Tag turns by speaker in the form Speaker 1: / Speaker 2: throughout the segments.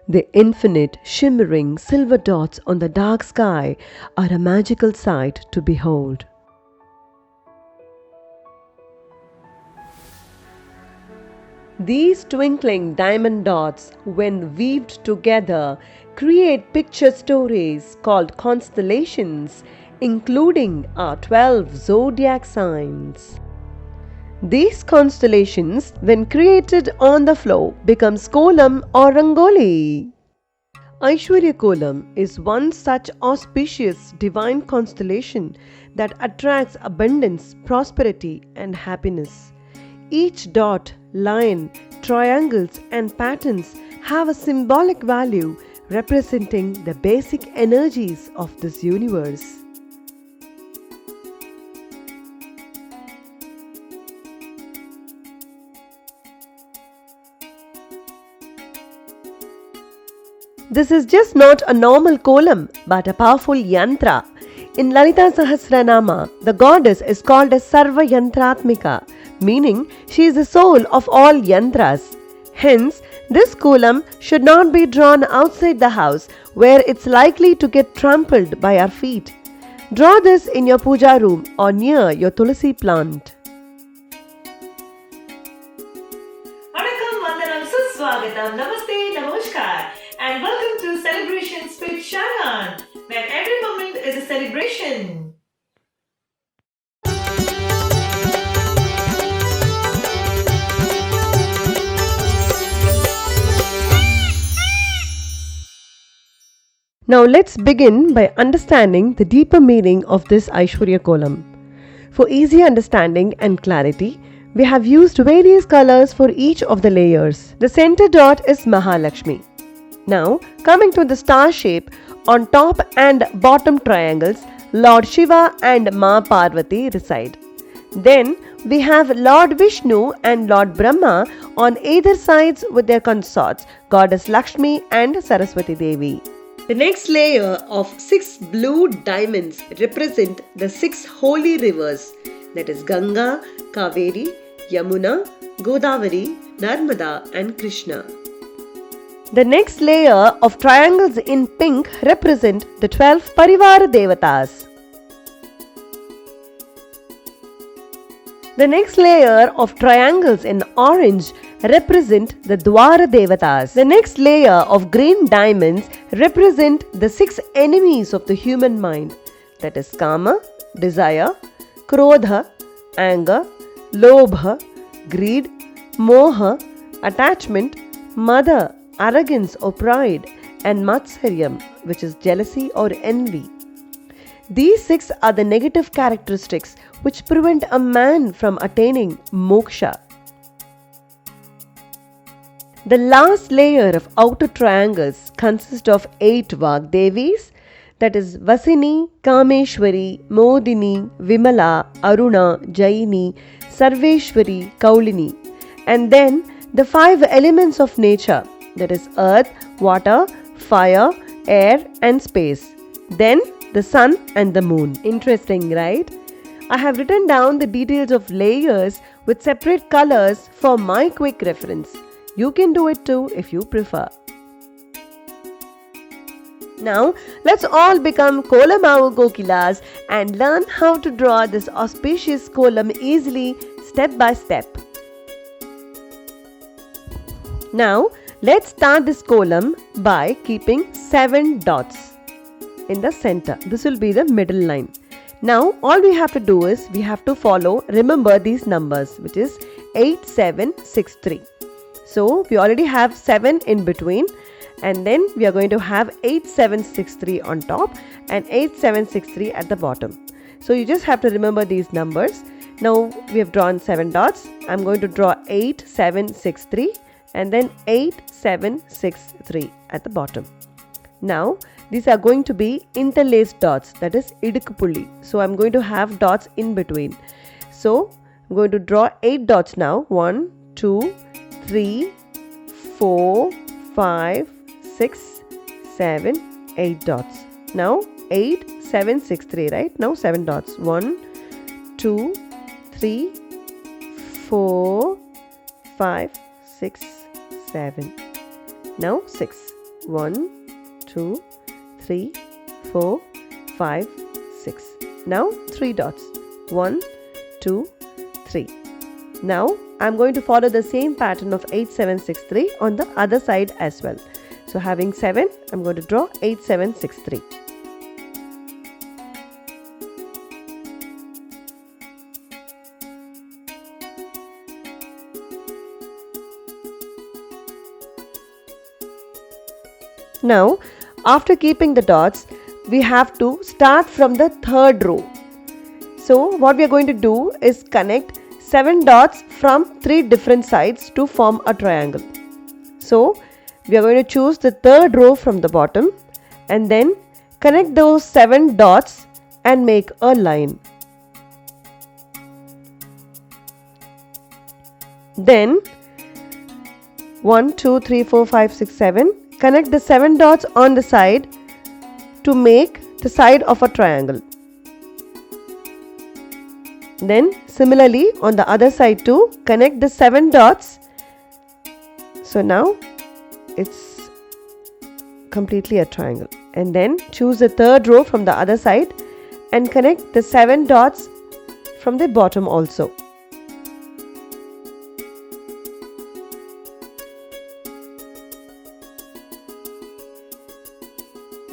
Speaker 1: The infinite, shimmering silver dots on the dark sky are a magical sight to behold. These twinkling diamond dots, when weaved together, create picture stories called constellations, including our 12 zodiac signs. These constellations, when created on the floor, becomes kolam or rangoli. Aishwarya Kolam is one such auspicious divine constellation that attracts abundance, prosperity, and happiness. Each dot, line, triangles, and patterns have a symbolic value representing the basic energies of this universe. This is just not a normal kolam but a powerful yantra. In Lalita Sahasranama, the goddess is called as Sarva Yantratmika, meaning she is the soul of all yantras. Hence, this kolam should not be drawn outside the house where it's likely to get trampled by our feet. Draw this in your puja room or near your tulsi plant.
Speaker 2: Vanakkam, Vandanam, Suswagatam, Namaste, Namaskar, and welcome to Celebrations with Sharan, where every moment is a celebration.
Speaker 1: Now let's begin by understanding the deeper meaning of this Aishwarya Kolam. For easy understanding and clarity, we have used various colors for each of the layers. The center dot is Mahalakshmi. Now, coming to the star shape, on top and bottom triangles, Lord Shiva and Ma Parvati reside. Then we have Lord Vishnu and Lord Brahma on either sides with their consorts, Goddess Lakshmi and Saraswati Devi. The next layer of 6 blue diamonds represent the 6 holy rivers, that is Ganga, Kaveri, Yamuna, Godavari, Narmada and Krishna. The next layer of triangles in pink represent the 12 Parivara Devatas. The next layer of triangles in orange represent the Dwara Devatas. The next layer of green diamonds represent the 6 enemies of the human mind, that is Kama, desire, Krodha, anger, Lobha, greed, Moha, attachment, Mada, arrogance or pride, and Matsaryam, which is jealousy or envy. These 6 are the negative characteristics which prevent a man from attaining moksha. The last layer of outer triangles consists of 8 Vagdevis, that is Vasini, Kameshwari, Modini, Vimala, Aruna, Jaini, Sarveshwari, Kaulini, and then the 5 elements of nature, that is earth, water, fire, air and space. Then the sun and the moon. Interesting, right? I have written down the details of layers with separate colors for my quick reference. You can do it too if you prefer. Now, let's all become Kolamavu Kokilas and learn how to draw this auspicious kolam easily, step by step. Now, let's start this kolam by keeping 7 dots in the center. This will be the middle line. Now, all we have to do is we have to remember these numbers, which is 8, 7, 6, 3. So, we already have 7 in between, and then we are going to have 8, 7, 6, 3 on top and 8, 7, 6, 3 at the bottom. So, you just have to remember these numbers. Now, we have drawn 7 dots. I am going to draw 8, 7, 6, 3 and then 8, 7, 6, 3 at the bottom. Now, these are going to be interlaced dots, that is idukupulli. So, I am going to have dots in between. So, I am going to draw 8 dots now. 1, 2, 3, 4, 5, 6, 7, 8 dots. Now 8, 7, 6, 3, right? Now 7 dots. 1, 2, 3, 4, 5, 6, 7. Now 6. 1, 2, 3, 4, 5, 6. Now 3 dots. 1, 2, 3. Now I'm going to follow the same pattern of 8, 7, 6, 3 on the other side as well. So having 7, I'm going to draw 8, 7, 6, 3. Now, after keeping the dots, we have to start from the third row. So, what we are going to do is connect 7 dots from 3 different sides to form a triangle. So, we are going to choose the third row from the bottom and then connect those 7 dots and make a line. Then 1, 2, 3, 4, 5, 6, 7. Connect the 7 dots on the side to make the side of a triangle. Then similarly on the other side too, connect the 7 dots. So now it's completely a triangle. And then choose the third row from the other side and connect the 7 dots from the bottom also.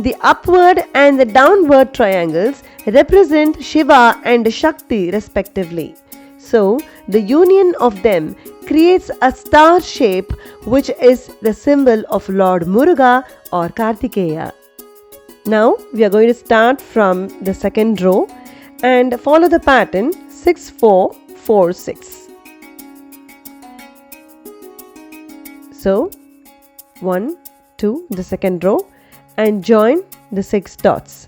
Speaker 1: The upward and the downward triangles represent Shiva and Shakti respectively. So, the union of them creates a star shape which is the symbol of Lord Muruga or Kartikeya. Now, we are going to start from the second row and follow the pattern 6, 4, 4, 6. So, 1, 2, the second row, and join the 6 dots.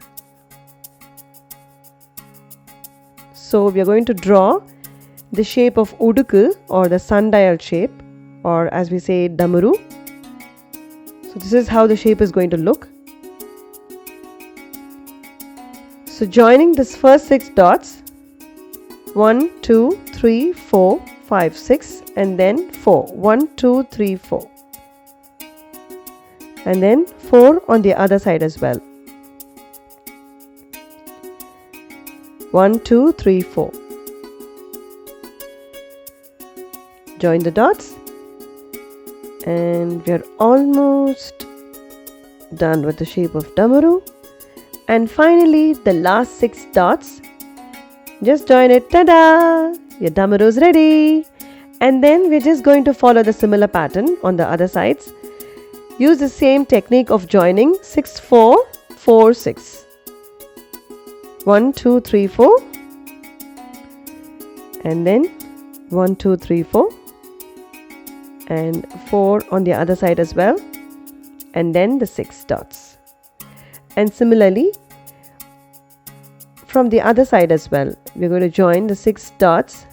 Speaker 1: So we are going to draw the shape of Uduku or the sundial shape, or as we say Damuru. So this is how the shape is going to look. So joining this first 6 dots, 1, 2, 3, 4, 5, 6 and then 4. 1, 2, 3, 4. And then 4 on the other side as well. 1, 2, 3, 4. Join the dots and we are almost done with the shape of Damuru. And finally the last 6 dots, just join it. Ta-da! Your Damuru is ready. And then we're just going to follow the similar pattern on the other sides. Use the same technique of joining 6, 4, 4, 6. 1, 2, 3, 4. And then 1, 2, 3, 4. And 4 on the other side as well. And then the 6 dots. And similarly, from the other side as well, we're going to join the 6 dots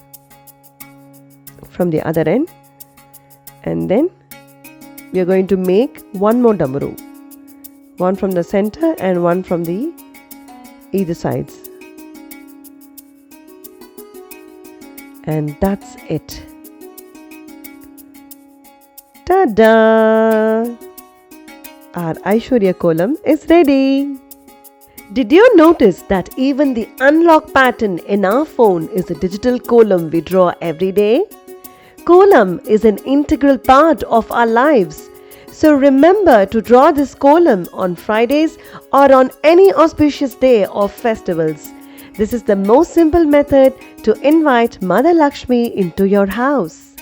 Speaker 1: from the other end. And then we are going to make one more Damuru. One from the center and one from the either sides. And that's it. Ta-da! Our Aishwarya Kolam is ready. Did you notice that even the unlock pattern in our phone is a digital kolam we draw every day? Kolam is an integral part of our lives. So remember to draw this kolam on Fridays or on any auspicious day of festivals. This is the most simple method to invite Mother Lakshmi into your house.